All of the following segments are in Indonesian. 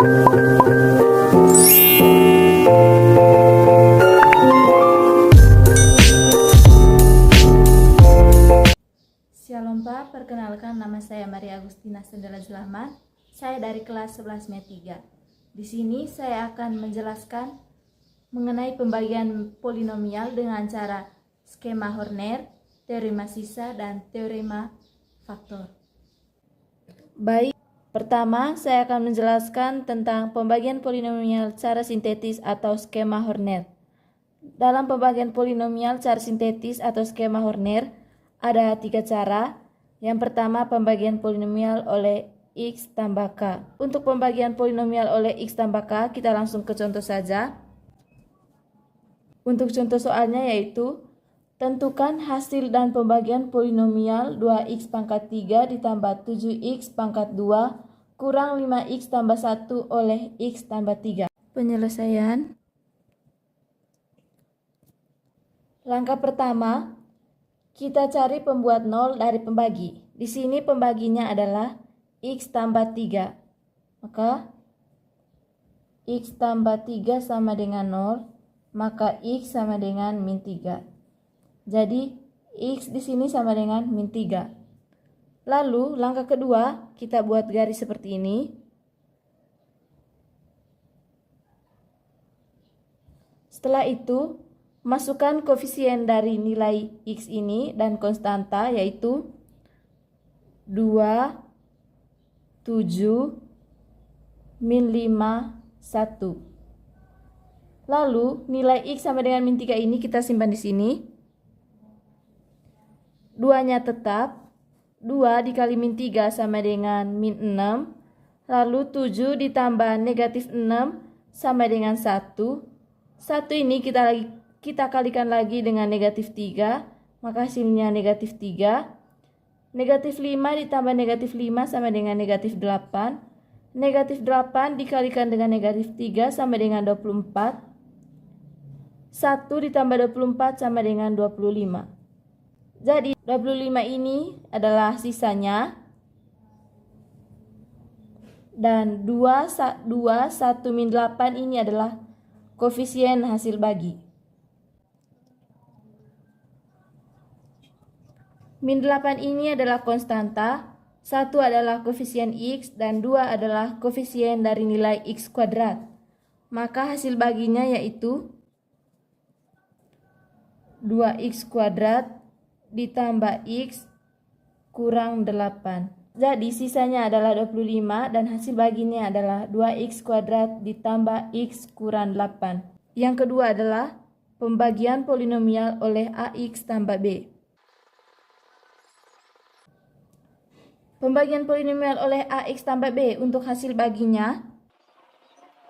Shalom Pak, perkenalkan nama saya Maria Agustina Sendela Zlaman. Saya dari kelas 11 M3. Di sini saya akan menjelaskan mengenai pembagian polinomial dengan cara skema Horner, teorema sisa, dan teorema faktor. Baik, pertama saya akan menjelaskan tentang pembagian polinomial cara sintetis atau skema Horner. Dalam pembagian polinomial cara sintetis atau skema Horner, ada 3 cara. Yang pertama, pembagian polinomial oleh X tambah K. Untuk pembagian polinomial oleh X tambah K, kita langsung ke contoh saja. Untuk contoh soalnya yaitu, tentukan hasil dan pembagian polinomial 2x pangkat 3 ditambah 7x pangkat 2 kurang 5x tambah 1 oleh x tambah 3. Penyelesaian. Langkah pertama, kita cari pembuat 0 dari pembagi. Di sini pembaginya adalah x tambah 3. Maka x tambah 3 sama dengan 0, maka x sama dengan min 3. Jadi x di sini sama dengan min 3. Lalu langkah kedua, kita buat garis seperti ini. Setelah itu, masukkan koefisien dari nilai x ini dan konstanta yaitu 2, 7, min 5, 1. Lalu nilai x sama dengan min 3 ini kita simpan di sini. 2-nya tetap. 2 dikali min 3 sama dengan min 6. Lalu 7 ditambah negatif 6 sama dengan 1. 1 ini kita kalikan lagi dengan negatif 3, maka hasilnya negatif 3. Negatif 5 ditambah negatif 5 sama dengan negatif 8. Negatif 8 dikalikan dengan negatif 3 sama dengan 24. 1 ditambah 24 sama dengan 25. Jadi 25 ini adalah sisanya. Dan 2, 1 min 8 ini adalah koefisien hasil bagi. Min 8 ini adalah konstanta, 1 adalah koefisien x, dan 2 adalah koefisien dari nilai x kuadrat. Maka hasil baginya yaitu 2x kuadrat ditambah x kurang 8. Jadi sisanya adalah 25 dan hasil baginya adalah 2x kuadrat ditambah x kurang 8. Yang kedua adalah pembagian polinomial oleh ax tambah b. Pembagian polinomial oleh ax tambah b untuk hasil baginya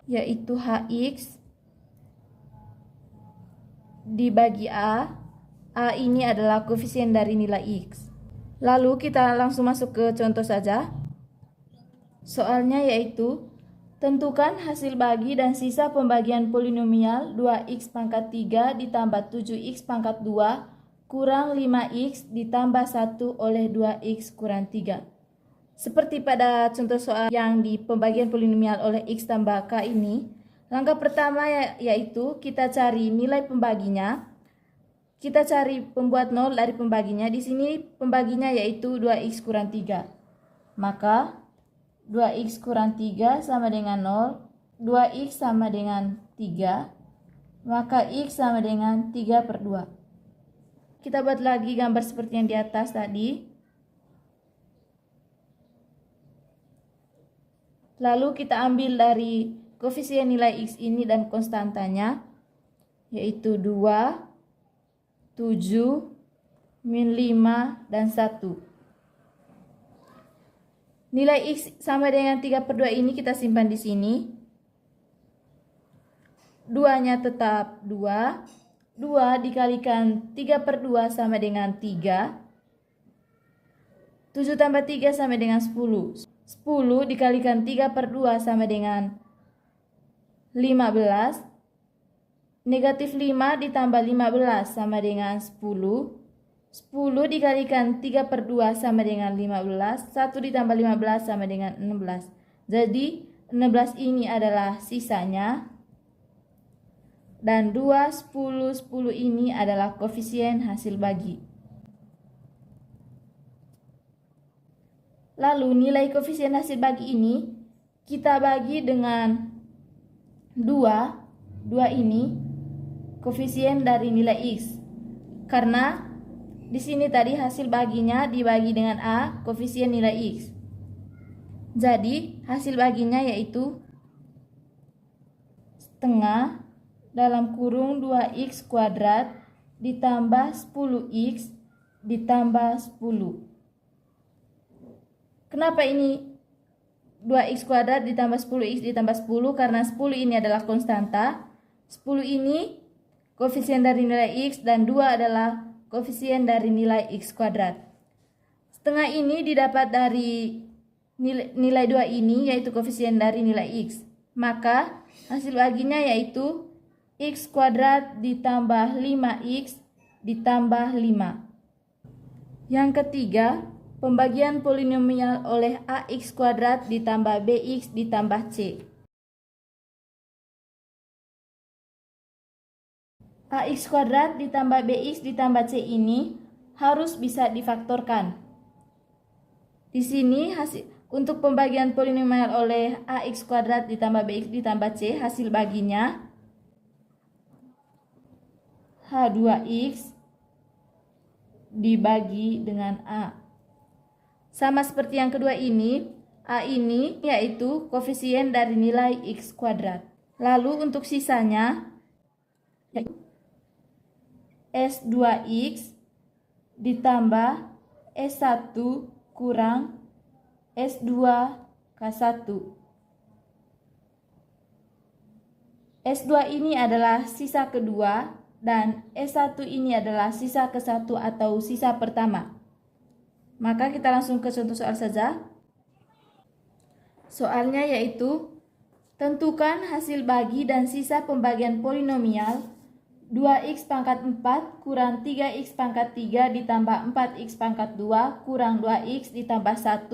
yaitu hx dibagi a. A ini adalah koefisien dari nilai x. Lalu kita langsung masuk ke contoh saja. Soalnya yaitu, tentukan hasil bagi dan sisa pembagian polinomial 2x pangkat 3 ditambah 7x pangkat 2 kurang 5x ditambah 1 oleh 2x kurang 3. Seperti pada contoh soal yang di pembagian polinomial oleh x tambah k ini, langkah pertama yaitu kita cari nilai pembaginya. Kita cari pembuat 0 dari pembaginya. Di sini pembaginya yaitu 2x kurang 3. Maka 2x kurang 3 sama dengan 0. 2x sama dengan 3. Maka x sama dengan 3 per 2. Kita buat lagi gambar seperti yang di atas tadi. Lalu kita ambil dari koefisien nilai x ini dan konstantanya, yaitu 2, 7, min 5, dan 1. Nilai x sama dengan 3 per 2 ini kita simpan di sini. 2-nya tetap 2. 2 dikalikan 3 per 2 sama dengan 3. 7 tambah 3 sama dengan 10. 10 dikalikan 3 per 2 sama dengan 15. Negatif 5 ditambah 15 sama dengan 10. 10 dikalikan 3 per 2 sama dengan 15. 1 ditambah 15 sama dengan 16. Jadi 16 ini adalah sisanya. Dan 2, 10, 10 ini adalah koefisien hasil bagi. Lalu nilai koefisien hasil bagi ini kita bagi dengan 2. 2 ini koefisien dari nilai X. Karena di sini tadi hasil baginya dibagi dengan A, koefisien nilai X. Jadi hasil baginya yaitu setengah dalam kurung 2x kuadrat ditambah 10x ditambah 10. Kenapa ini 2x kuadrat ditambah 10x ditambah 10? Karena 10 ini adalah konstanta, 10 ini koefisien dari nilai x, dan 2 adalah koefisien dari nilai x kuadrat. Setengah ini didapat dari nilai 2 ini, yaitu koefisien dari nilai x. Maka hasil baginya yaitu x kuadrat ditambah 5x ditambah 5. Yang ketiga, pembagian polinomial oleh ax kuadrat ditambah bx ditambah c. Ax kuadrat ditambah bx ditambah c ini harus bisa difaktorkan. Di sini untuk pembagian polinomial oleh ax kuadrat ditambah bx ditambah c, hasil baginya h2x dibagi dengan a. Sama seperti yang kedua ini, a ini yaitu koefisien dari nilai x kuadrat. Lalu untuk sisanya S2x ditambah S1 kurang S2K1. S2 ini adalah sisa kedua dan S1 ini adalah sisa ke-1 atau sisa pertama. Maka kita langsung ke contoh soal saja. Soalnya yaitu tentukan hasil bagi dan sisa pembagian polinomial 2x pangkat 4 kurang 3x pangkat 3 ditambah 4x pangkat 2 kurang 2x ditambah 1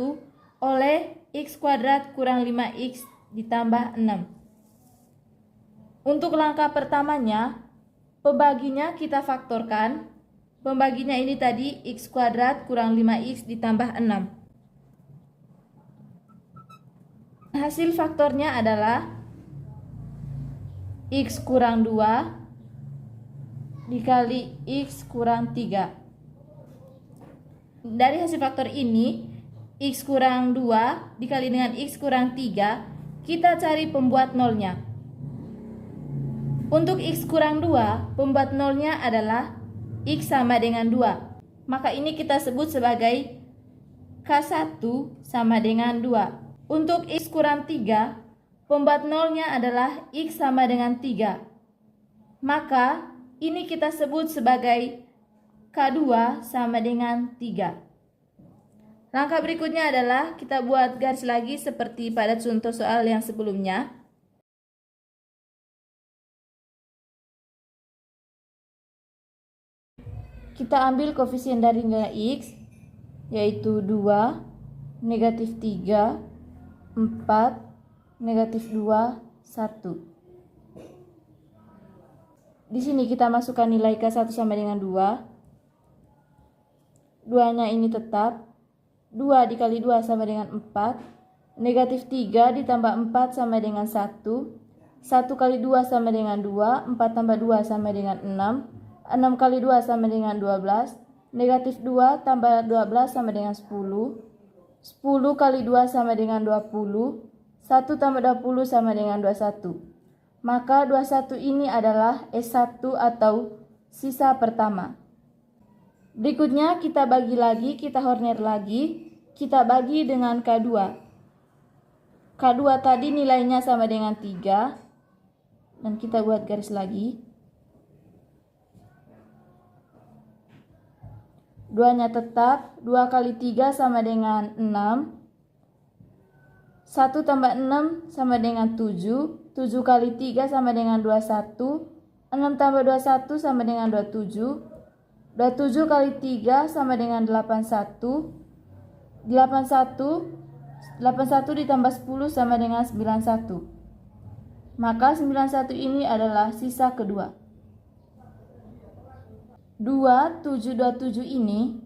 oleh x kuadrat kurang 5x ditambah 6. Untuk langkah pertamanya, pembaginya kita faktorkan. Pembaginya ini tadi x kuadrat kurang 5x ditambah 6. Hasil faktornya adalah x kurang 2 dikali x kurang 3. Dari hasil faktor ini, x kurang 2 dikali dengan x kurang 3, kita cari pembuat nolnya. Untuk x kurang 2, pembuat nolnya adalah x sama dengan 2. Maka ini kita sebut sebagai K1 sama dengan 2. Untuk x kurang 3, pembuat nolnya adalah x sama dengan 3. Maka ini kita sebut sebagai K2 sama dengan 3. Langkah berikutnya adalah kita buat garis lagi seperti pada contoh soal yang sebelumnya. Kita ambil koefisien dari nilai x, yaitu 2, negatif 3, 4, negatif 2, 1. Di sini kita masukkan nilai K1 sama dengan 2. 2-nya ini tetap. 2 dikali 2 sama dengan 4. Negatif 3 ditambah 4 sama dengan 1. 1 kali 2 sama dengan 2. 4 tambah 2 sama dengan 6. 6 kali 2 sama dengan 12. Negatif 2 tambah 12 sama dengan 10. 10 kali 2 sama dengan 20. 1 tambah 20 sama dengan 21. Maka 21 ini adalah S1 atau sisa pertama. Berikutnya kita bagi lagi, kita horner lagi, kita bagi dengan K2. K2 tadi nilainya sama dengan 3, dan kita buat garis lagi. 2-nya tetap, 2 kali 3 sama dengan 6. 1 tambah 6 sama dengan 7. 7 kali 3 sama dengan 21. 6 tambah 21 sama dengan 27. 27 kali 3 sama dengan 81. 81 81 ditambah 10 sama dengan 91. Maka 91 ini adalah sisa kedua. 2727 ini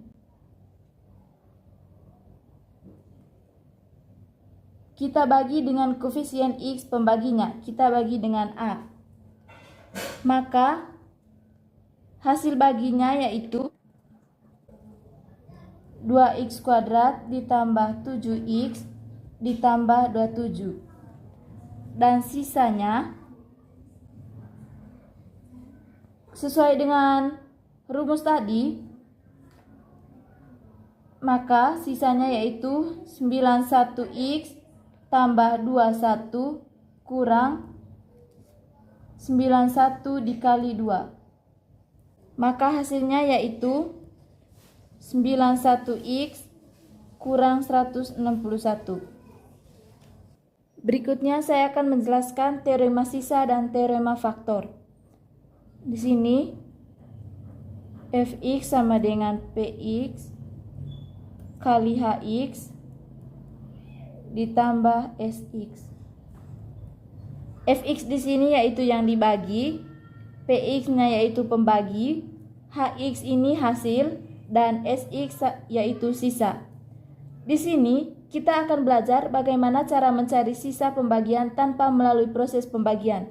kita bagi dengan koefisien X pembaginya, kita bagi dengan A. Maka hasil baginya yaitu 2x kuadrat ditambah 7x ditambah 27. Dan sisanya sesuai dengan rumus tadi, maka sisanya yaitu 91x tambah 21 kurang 91 dikali 2. Maka hasilnya yaitu 91x kurang 161. Berikutnya saya akan menjelaskan teorema sisa dan teorema faktor. Di sini fx sama dengan px kali hx ditambah sx. Fx di sini yaitu yang dibagi, px-nya yaitu pembagi, hx ini hasil, dan sx yaitu sisa. Di sini kita akan belajar bagaimana cara mencari sisa pembagian tanpa melalui proses pembagian.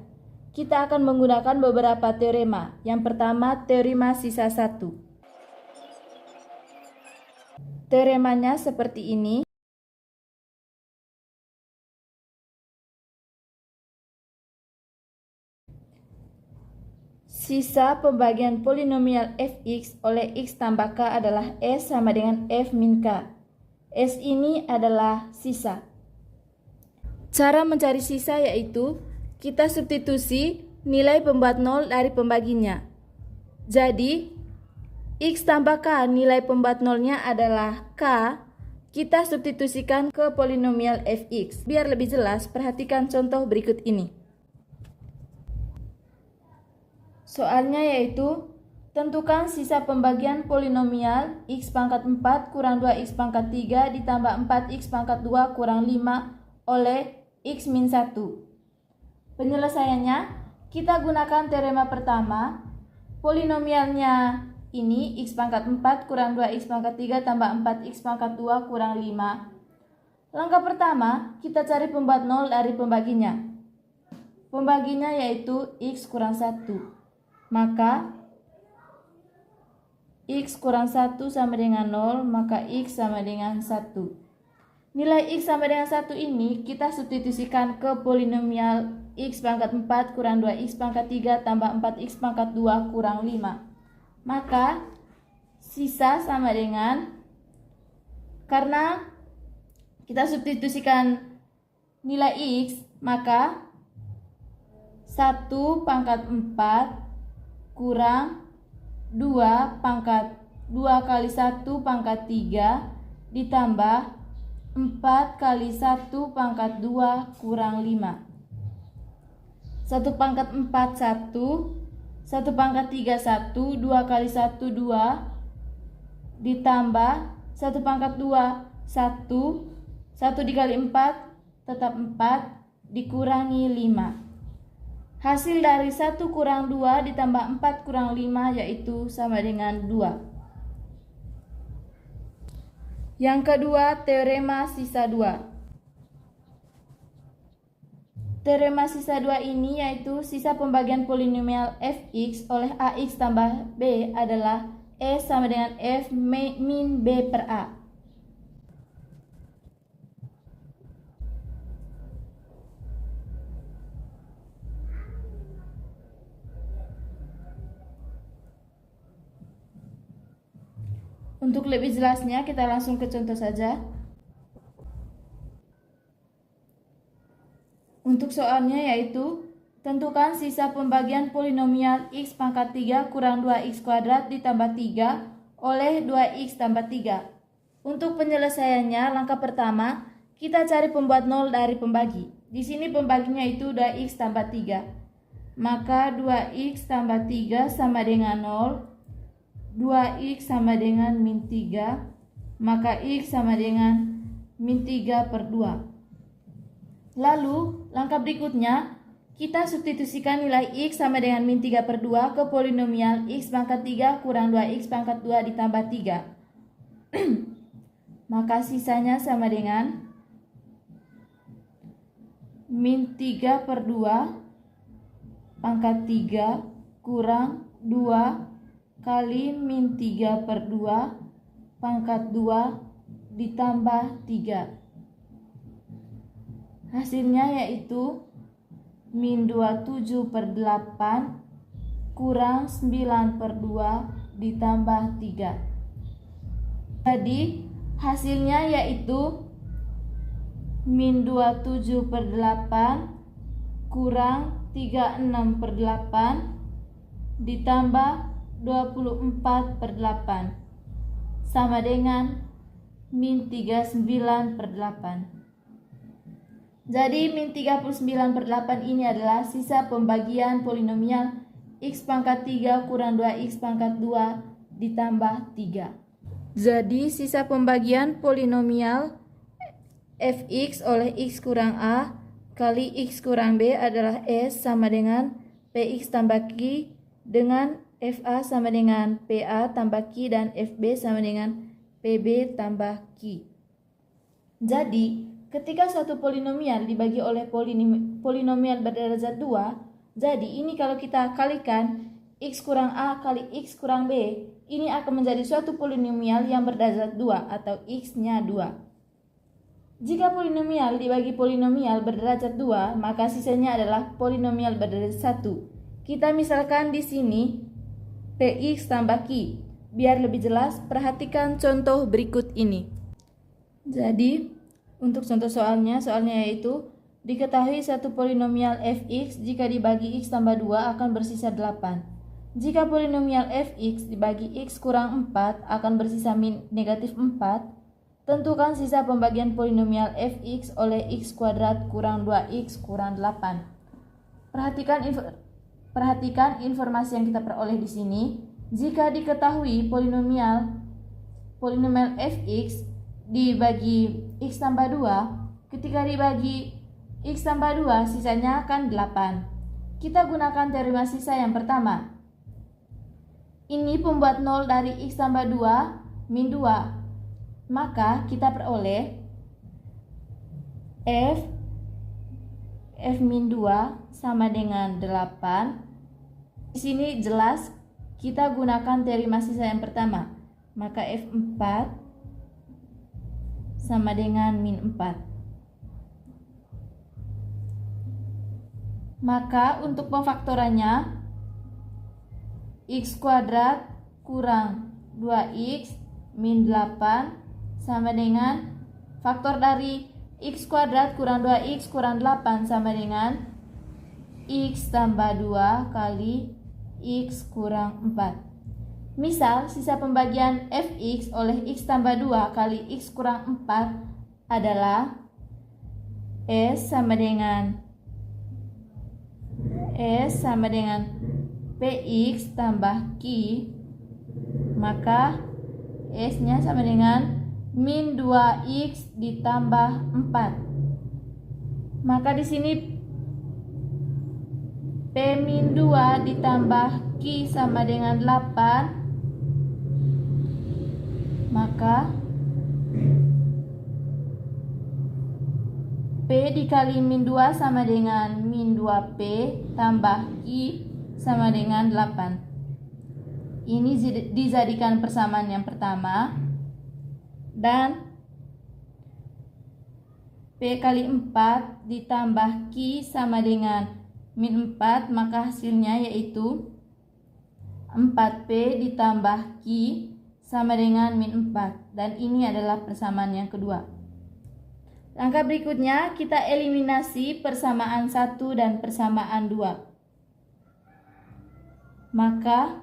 Kita akan menggunakan beberapa teorema. Yang pertama, teorema sisa 1. Teoremanya seperti ini. Sisa pembagian polinomial fx oleh x tambah k adalah s sama dengan f min k. S ini adalah sisa. Cara mencari sisa yaitu kita substitusi nilai pembuat 0 dari pembaginya. Jadi x tambah k, nilai pembuat 0-nya adalah k. Kita substitusikan ke polinomial fx. Biar lebih jelas, perhatikan contoh berikut ini. Soalnya yaitu tentukan sisa pembagian polinomial x pangkat 4 kurang 2x pangkat 3 ditambah 4x pangkat 2 kurang 5 oleh x min 1. Penyelesaiannya, kita gunakan teorema pertama. Polinomialnya ini x pangkat 4 kurang 2x pangkat 3 tambah 4x pangkat 2 kurang 5. Langkah pertama, kita cari pembuat 0 dari pembaginya. Pembaginya yaitu x kurang 1. Maka x kurang 1 sama dengan 0, maka x sama dengan 1. Nilai x sama dengan 1 ini kita substitusikan ke polinomial x pangkat 4 kurang 2x pangkat 3 tambah 4x pangkat 2 kurang 5. Maka sisa sama dengan, karena kita substitusikan nilai x, maka 1 pangkat 4 kurang 2 pangkat 2 kali 1 pangkat 3 ditambah 4 kali 1 pangkat 2 kurang 5. 1 pangkat 4 1, 1 pangkat 3 1, 2 kali 1 2 ditambah 1 pangkat 2 1, 1 dikali 4 tetap 4 dikurangi 5. Hasil dari 1 kurang 2 ditambah 4 kurang 5 yaitu sama dengan 2. Yang kedua, teorema sisa 2. Teorema sisa 2 ini yaitu sisa pembagian polinomial fx oleh ax tambah b adalah s sama dengan f min b per a. Untuk lebih jelasnya, kita langsung ke contoh saja. Untuk soalnya yaitu, tentukan sisa pembagian polinomial x pangkat 3 kurang 2x kuadrat ditambah 3 oleh 2x tambah 3. Untuk penyelesaiannya, langkah pertama, kita cari pembuat 0 dari pembagi. Di sini pembaginya itu 2x tambah 3. Maka 2x tambah 3 sama dengan 0. 2x sama dengan min 3, maka x sama dengan min 3 per 2. Lalu, langkah berikutnya, kita substitusikan nilai X sama dengan min 3 per 2 ke polinomial X pangkat 3 kurang 2X pangkat 2 ditambah 3. Maka sisanya sama dengan min 3 per 2 pangkat 3 kurang 2 kali min 3 per 2 pangkat 2 ditambah 3. Hasilnya yaitu min 27 per 8 kurang 9 per 2 ditambah 3. Jadi hasilnya yaitu min 27 per 8 kurang 36 per 8 ditambah 24 per 8 sama dengan min 39 per 8. Jadi min 39 per 8 ini adalah sisa pembagian polinomial X pangkat 3 kurang 2X pangkat 2 ditambah 3. Jadi sisa pembagian polinomial Fx oleh X kurang A kali X kurang B adalah S sama dengan Px tambah Q dengan Fa sama dengan Pa tambah Q dan Fb sama dengan Pb tambah Q. Jadi ketika suatu polinomial dibagi oleh polinomial berderajat 2, jadi ini kalau kita kalikan X kurang A kali X kurang B, ini akan menjadi suatu polinomial yang berderajat 2 atau X-nya 2. Jika polinomial dibagi polinomial berderajat 2, maka sisanya adalah polinomial berderajat 1. Kita misalkan di sini Px tambah Q. Biar lebih jelas, perhatikan contoh berikut ini. Jadi, untuk contoh soalnya yaitu diketahui satu polinomial fx jika dibagi x tambah 2 akan bersisa 8. Jika polinomial fx dibagi x kurang 4 akan bersisa negatif 4, tentukan sisa pembagian polinomial fx oleh x kuadrat kurang 2x kurang 8. Perhatikan informasi yang kita peroleh di sini. Jika diketahui polinomial fx dibagi X tambah 2, ketika dibagi X tambah 2 sisanya akan 8. Kita gunakan teorema sisa yang pertama. Ini pembuat 0 dari X tambah 2 min 2. Maka kita peroleh F min 2 sama dengan 8. Di sini jelas kita gunakan teorema sisa yang pertama. Maka F4 sama dengan min 4. Maka untuk pemfaktorannya X kuadrat kurang 2X min 8 sama dengan faktor dari X kuadrat kurang 2X kurang 8 sama dengan X tambah 2 kali X kurang 4. Misal, sisa pembagian fx oleh x tambah 2 kali x kurang 4 adalah S sama dengan Px tambah Q, maka S-nya sama dengan min 2x ditambah 4. Maka di sini P min 2 ditambah Q sama dengan 8. Maka P dikali min 2 sama dengan min 2P tambah I sama dengan 8. Ini dijadikan persamaan yang pertama. Dan P kali 4 ditambah Q sama dengan min 4, maka hasilnya yaitu 4P ditambah Q sama dengan min 4. Dan ini adalah persamaan yang kedua. Langkah berikutnya kita eliminasi persamaan 1 dan persamaan 2. Maka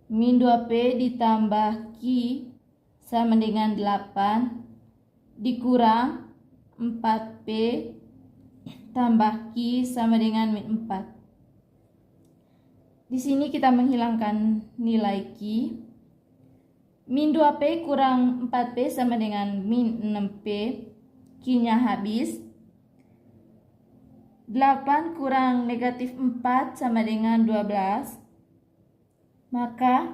min 2P ditambah Q sama dengan 8 dikurang 4P tambah Q sama dengan min 4. Di sini kita menghilangkan nilai Q. Min 2P kurang 4P sama dengan min 6P. Q-nya habis. 8 kurang negatif 4 sama dengan 12. Maka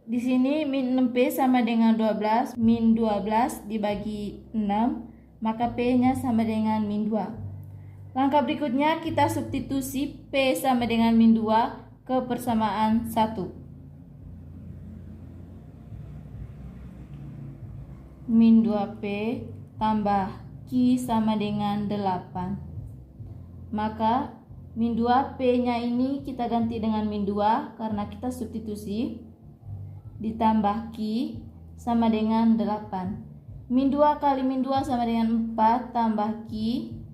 di sini min 6P sama dengan 12. Min 12 dibagi 6, maka P-nya sama dengan min 2. Langkah berikutnya kita substitusi P sama dengan min 2 ke persamaan 1. Min 2P tambah Q sama dengan 8. Maka min 2P-nya ini kita ganti dengan min 2 karena kita substitusi. Ditambah Q sama dengan 8. Min 2 kali min 2 sama dengan 4 tambah Q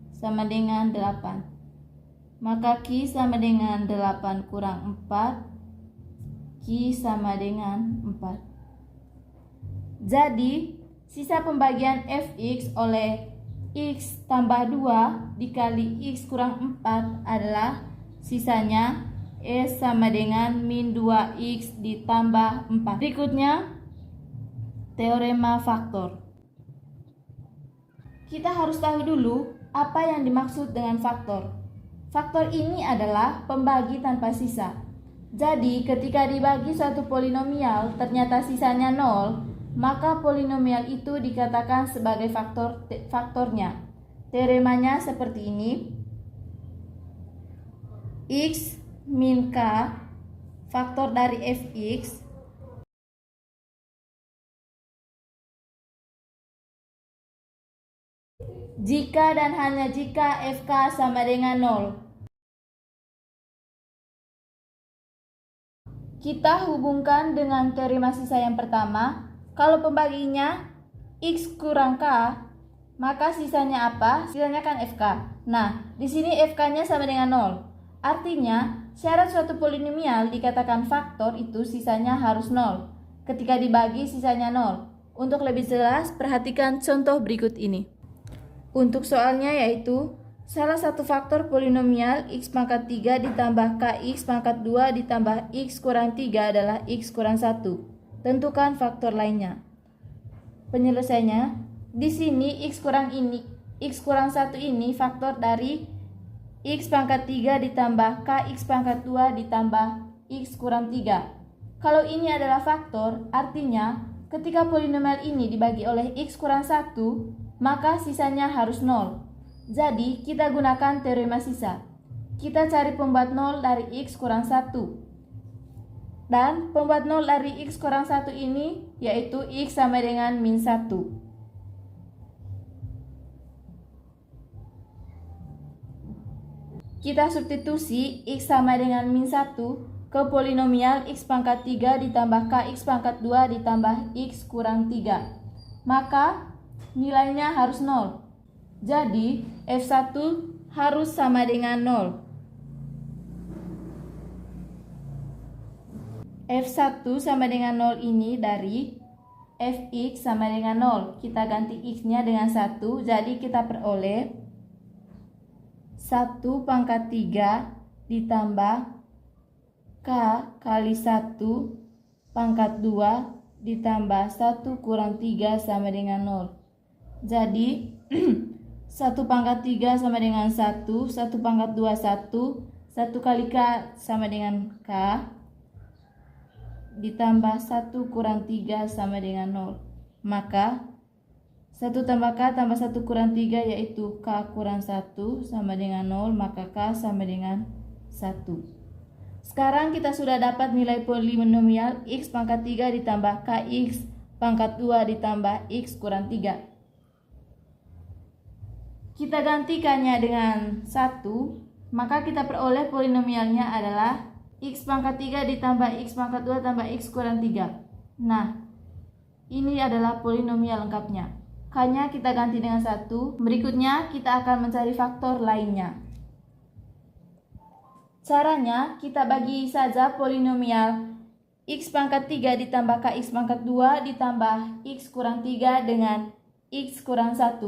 sama dengan 8. Maka Q sama dengan 8 kurang 4. Q sama dengan 4. Jadi sisa pembagian Fx oleh X tambah 2 dikali X kurang 4 adalah sisanya S sama dengan min 2X ditambah 4. Berikutnya, teorema faktor. Kita harus tahu dulu apa yang dimaksud dengan faktor. Faktor ini adalah pembagi tanpa sisa. Jadi, ketika dibagi suatu polinomial ternyata sisanya 0, maka polinomial itu dikatakan sebagai faktornya. Teoremanya seperti ini. X min K faktor dari Fx jika dan hanya jika Fk sama dengan 0. Kita hubungkan dengan teorema sisa yang pertama. Kalau pembaginya X kurang K, maka sisanya apa? Sisanya kan Fk. Nah, di sini Fk-nya sama dengan 0. Artinya, syarat suatu polinomial dikatakan faktor itu sisanya harus 0. Ketika dibagi sisanya 0. Untuk lebih jelas, perhatikan contoh berikut ini. Untuk soalnya yaitu salah satu faktor polinomial X pangkat 3 ditambah Kx pangkat 2 ditambah X kurang 3 adalah X kurang 1. Tentukan faktor lainnya. Penyelesaiannya, di sini X kurang 1 ini faktor dari X pangkat 3 ditambah Kx pangkat 2 ditambah X kurang 3. Kalau ini adalah faktor, artinya ketika polinomial ini dibagi oleh X kurang 1, maka sisanya harus 0. Jadi, kita gunakan teorema sisa. Kita cari pembuat 0 dari X kurang 1. Dan pembuat 0 dari X kurang 1 ini yaitu X sama dengan min 1. Kita substitusi X sama dengan min 1 ke polinomial X pangkat 3 ditambah Kx pangkat 2 ditambah X kurang 3. Maka nilainya harus 0. Jadi F1 harus sama dengan 0. F1 sama dengan 0 ini dari Fx sama dengan 0. Kita ganti X-nya dengan 1. Jadi kita peroleh 1 pangkat 3 ditambah K kali 1 pangkat 2 ditambah 1 kurang 3 sama dengan 0. Jadi 1 pangkat 3 sama dengan 1, 1 pangkat 2 1, 1 kali K sama dengan K ditambah 1 kurang 3 sama dengan 0. Maka 1 tambah K tambah 1 kurang 3 yaitu K kurang 1 sama dengan 0, maka K sama dengan 1. Sekarang kita sudah dapat nilai polinomial X pangkat 3 ditambah Kx pangkat 2 ditambah X kurang 3. Kita gantikannya dengan 1, maka kita peroleh polinomialnya adalah X pangkat 3 ditambah X pangkat 2 tambah X kurang 3. Nah, ini adalah polinomial lengkapnya. K-nya kita ganti dengan 1. Berikutnya kita akan mencari faktor lainnya. Caranya kita bagi saja polinomial X pangkat 3 ditambah Kx pangkat 2 ditambah X kurang 3 dengan X kurang 1.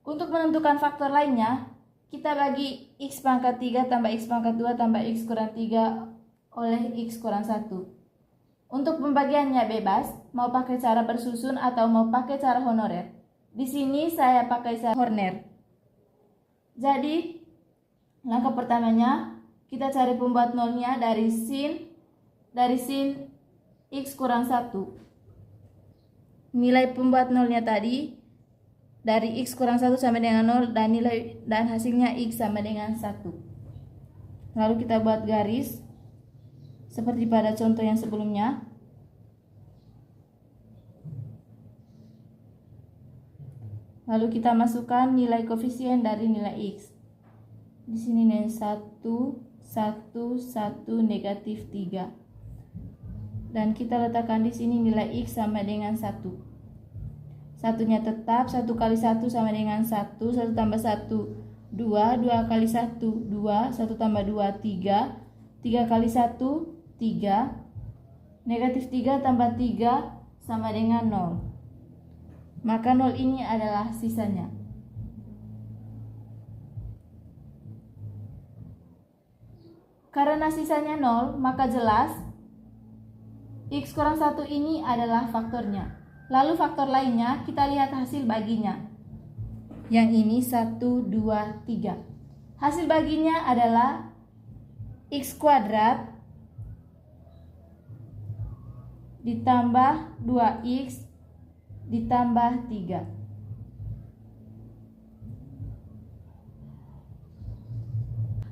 Untuk menentukan faktor lainnya, kita bagi X pangkat 3 tambah X pangkat 2 tambah X kurang 3 oleh X kurang 1. Untuk pembagiannya bebas, mau pakai cara bersusun atau mau pakai cara honorer. Di sini saya pakai cara honorer. Jadi, langkah pertamanya kita cari pembuat nolnya dari sin x kurang 1. Nilai pembuat nolnya tadi dari x kurang 1 sama dengan 0 dan hasilnya x sama dengan 1. Lalu kita buat garis seperti pada contoh yang sebelumnya. Lalu kita masukkan nilai koefisien dari nilai x. Di sini nilai 1, 1, 1, negatif 3. Dan kita letakkan di sini nilai x sama dengan 1. Satunya tetap, 1 kali 1 sama dengan 1, 1 tambah 1, 2, 2 kali 1, 2, 1 tambah 2, 3, 3 kali 1, 3, negatif 3 tambah 3 sama dengan 0. Maka 0 ini adalah sisanya. Karena sisanya 0, maka jelas x kurang 1 ini adalah faktornya. Lalu faktor lainnya kita lihat hasil baginya. Yang ini 1, 2, 3. Hasil baginya adalah x kuadrat ditambah 2x ditambah 3.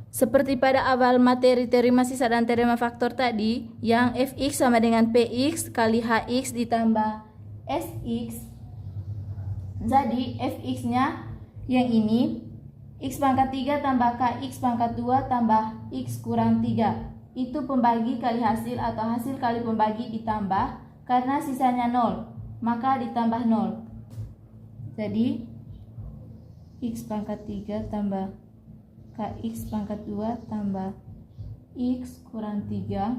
Seperti pada awal materi teorema sisa dan teorema faktor tadi, yang fx sama dengan px kali hx ditambah sx. Jadi fx-nya yang ini x pangkat 3 tambah kx pangkat 2 tambah x kurang 3. Itu pembagi kali hasil atau hasil kali pembagi ditambah, karena sisanya 0 maka ditambah 0. Jadi x pangkat 3 tambah kx pangkat 2 tambah x kurang 3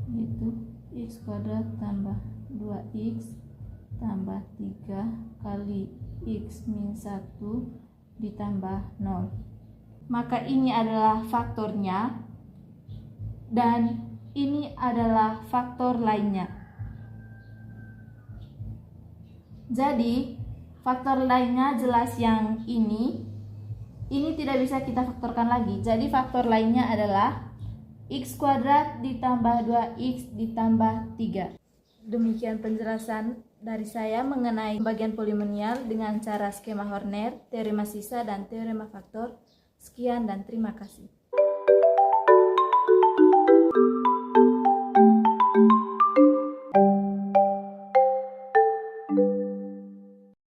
itu x kuadrat tambah 2x tambah 3 kali x min 1 ditambah 0. Maka ini adalah faktornya dan ini adalah faktor lainnya. Jadi faktor lainnya jelas yang ini tidak bisa kita faktorkan lagi. Jadi faktor lainnya adalah x kuadrat ditambah 2x ditambah 3. Demikian penjelasan dari saya mengenai pembagian polinomial dengan cara skema Horner, teorema sisa dan teorema faktor. Sekian dan terima kasih.